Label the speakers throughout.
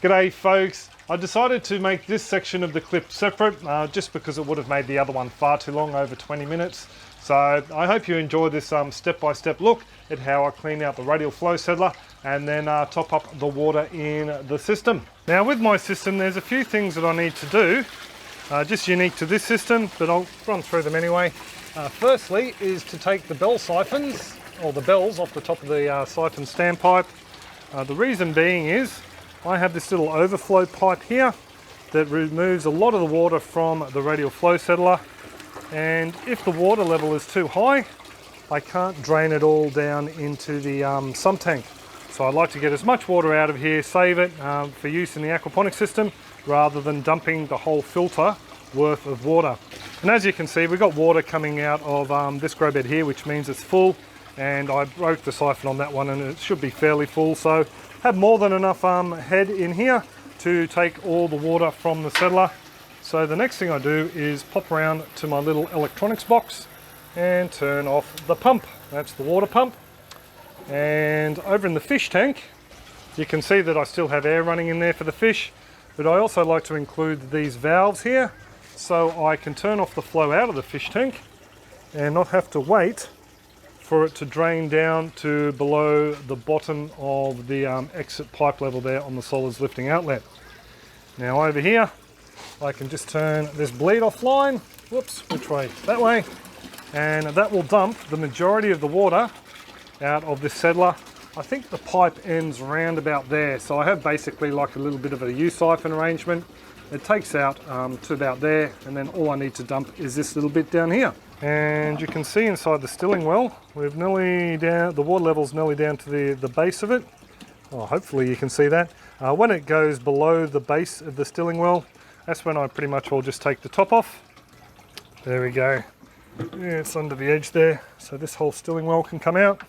Speaker 1: G'day folks, I decided to make this section of the clip separate just because it would have made the other one far too long, over 20 minutes. So I hope you enjoy this step-by-step look at how I clean out the radial flow settler and then top up the water in the system. Now with my system there's a few things that I need to do, just unique to this system, but I'll run through them anyway. Firstly is to take the bell siphons, or the bells off the top of the siphon standpipe. The reason being is I have this little overflow pipe here that removes a lot of the water from the radial flow settler, and if the water level is too high I can't drain it all down into the sump tank. So I like to get as much water out of here, save it for use in the aquaponic system rather than dumping the whole filter worth of water. And as you can see we've got water coming out of this grow bed here, which means it's full, and I broke the siphon on that one and it should be fairly full, so have more than enough head in here to take all the water from the settler. So the next thing I do is pop around to my little electronics box and turn off the pump. That's the water pump. And over in the fish tank you can see that I still have air running in there for the fish, but I also like to include these valves here so I can turn off the flow out of the fish tank and not have to wait for it to drain down to below the bottom of the exit pipe level there on the solids lifting outlet. Now over here I can just turn this bleed off line, whoops, which way? That way, and that will dump the majority of the water out of this settler. I think the pipe ends round about there, so I have basically like a little bit of a U-siphon arrangement. It takes out to about there, and then all I need to dump is this little bit down here. And you can see inside the stilling well, we've nearly down, the water level's nearly down to the base of it. Oh, hopefully you can see that. When it goes below the base of the stilling well, that's when I pretty much will just take the top off. There we go. Yeah, it's under the edge there, so this whole stilling well can come out.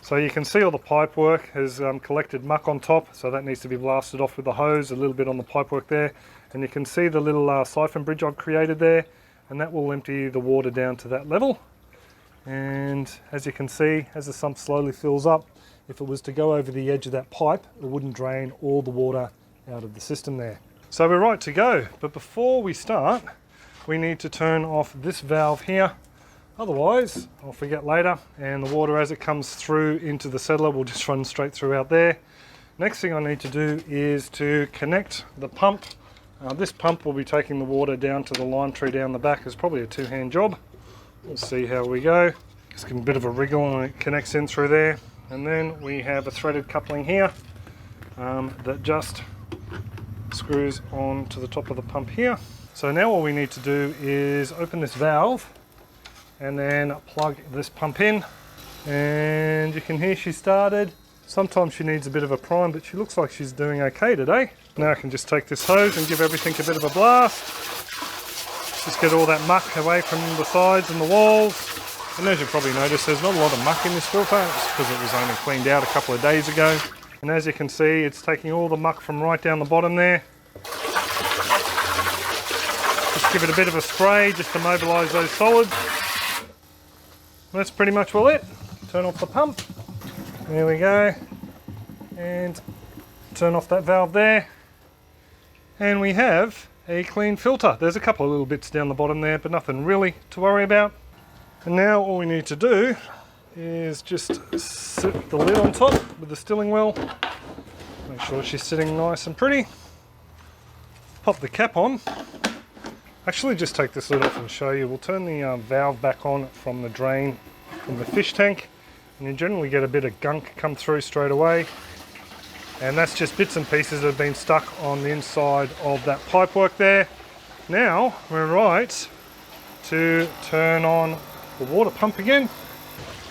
Speaker 1: So you can see all the pipe work has collected muck on top, so that needs to be blasted off with the hose, a little bit on the pipe work there. And you can see the little siphon bridge I've created there, and that will empty the water down to that level. And as you can see, as the sump slowly fills up, if it was to go over the edge of that pipe, it wouldn't drain all the water out of the system there. So we're right to go, but before we start, we need to turn off this valve here. Otherwise, I'll forget later, and the water as it comes through into the settler will just run straight through out there. Next thing I need to do is to connect the pump. This pump will be taking the water down to the lime tree down the back. It's probably a two-hand job. We'll see how we go. Just give it a bit of a wriggle and it connects in through there. And then we have a threaded coupling here that just screws on to the top of the pump here. So now all we need to do is open this valve and then plug this pump in. And you can hear she started. Sometimes she needs a bit of a prime, but she looks like she's doing okay today. Now I can just take this hose and give everything a bit of a blast. Just get all that muck away from the sides and the walls. And as you probably noticed, there's not a lot of muck in this filter. It's because it was only cleaned out a couple of days ago. And as you can see, it's taking all the muck from right down the bottom there. Just give it a bit of a spray just to mobilise those solids. That's pretty much all it. Turn off the pump. There we go, and turn off that valve there, and we have a clean filter. There's a couple of little bits down the bottom there, but nothing really to worry about. And now all we need to do is just sit the lid on top with the stilling well, make sure she's sitting nice and pretty, pop the cap on. Actually just take this lid off and show you. We'll turn the valve back on from the drain from the fish tank, and you generally get a bit of gunk come through straight away, and that's just bits and pieces that have been stuck on the inside of that pipe work there. Now we're right to turn on the water pump again,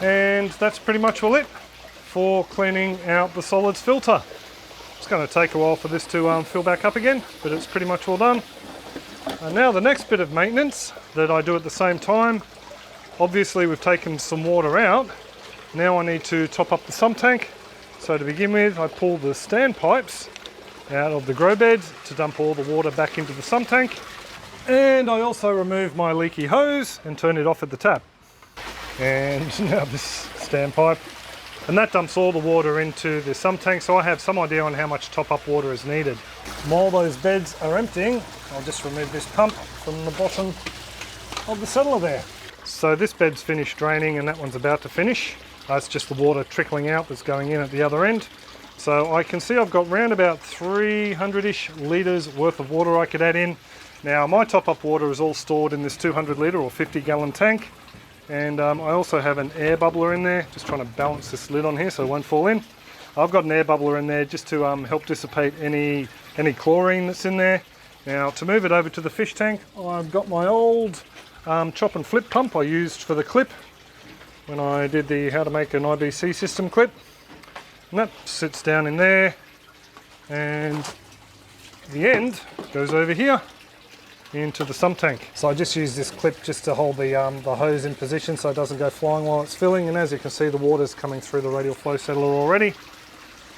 Speaker 1: and that's pretty much all it for cleaning out the solids filter. It's going to take a while for this to fill back up again, but it's pretty much all done. And now the next bit of maintenance that I do at the same time, obviously we've taken some water out. Now I need to top up the sump tank. So to begin with, I pull the standpipes out of the grow bed to dump all the water back into the sump tank. And I also remove my leaky hose and turn it off at the tap. And now this standpipe. And that dumps all the water into the sump tank, so I have some idea on how much top up water is needed. While those beds are emptying, I'll just remove this pump from the bottom of the settler there. So this bed's finished draining and that one's about to finish. It's just the water trickling out that's going in at the other end. So I can see I've got round about 300-ish litres worth of water I could add in. Now my top-up water is all stored in this 200 litre or 50-gallon tank. And I also have an air bubbler in there, just trying to balance this lid on here so it won't fall in. I've got an air bubbler in there just to help dissipate any chlorine that's in there. Now to move it over to the fish tank, I've got my old chop and flip pump I used for the clip when I did the how to make an IBC system clip. And that sits down in there, and the end goes over here into the sump tank. So I just use this clip just to hold the hose in position so it doesn't go flying while it's filling, and as you can see the water's coming through the radial flow settler already.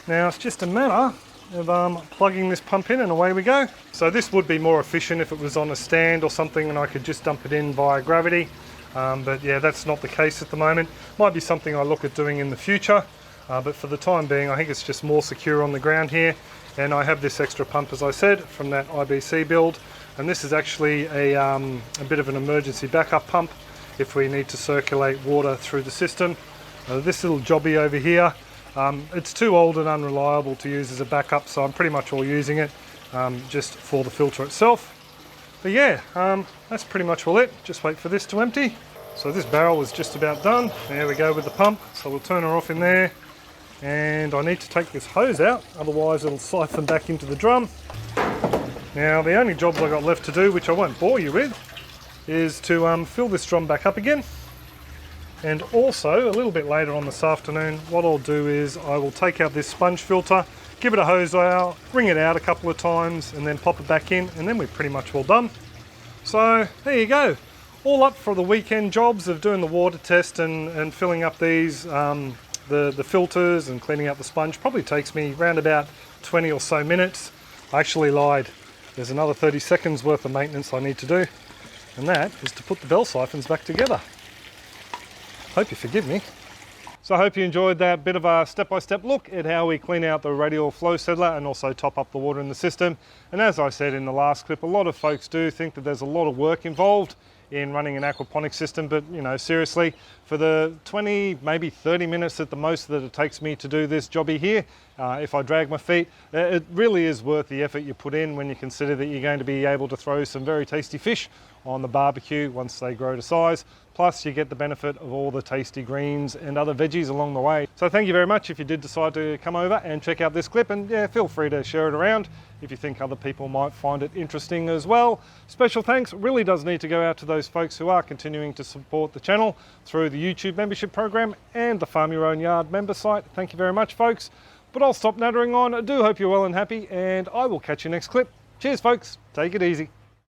Speaker 1: Now it's just a matter of plugging this pump in and away we go. So this would be more efficient if it was on a stand or something and I could just dump it in via gravity, but yeah, that's not the case at the moment. Might be something I look at doing in the future, but for the time being I think it's just more secure on the ground here. And I have this extra pump, as I said, from that IBC build, and this is actually a bit of an emergency backup pump if we need to circulate water through the system. This little jobby over here, it's too old and unreliable to use as a backup, so I'm pretty much all using it just for the filter itself. But yeah, that's pretty much all it. Just wait for this to empty. So this barrel is just about done. There we go with the pump. So we'll turn her off in there. And I need to take this hose out, otherwise it'll siphon back into the drum. Now the only jobs I got left to do, which I won't bore you with, is to fill this drum back up again. And also, a little bit later on this afternoon, what I'll do is I will take out this sponge filter, give it a hose out, wring it out a couple of times, and then pop it back in, and then we're pretty much all done. So there you go. All up for the weekend jobs of doing the water test and filling up these the filters and cleaning out the sponge. Probably takes me around about 20 or so minutes. I actually lied. There's another 30 seconds worth of maintenance I need to do, and that is to put the bell siphons back together. Hope you forgive me. So I hope you enjoyed that bit of a step-by-step look at how we clean out the radial flow settler and also top up the water in the system. And as I said in the last clip, a lot of folks do think that there's a lot of work involved in running an aquaponics system, but you know, seriously, for the 20, maybe 30 minutes at the most that it takes me to do this jobby here, if I drag my feet, it really is worth the effort you put in when you consider that you're going to be able to throw some very tasty fish on the barbecue once they grow to size. Plus you get the benefit of all the tasty greens and other veggies along the way. So thank you very much if you did decide to come over and check out this clip, and yeah, feel free to share it around if you think other people might find it interesting as well. Special thanks really does need to go out to those folks who are continuing to support the channel through the YouTube membership program and the Farm Your Own Yard member site. Thank you very much, folks. But I'll stop nattering on. I do hope you're well and happy, and I will catch you next clip. Cheers, folks. Take it easy.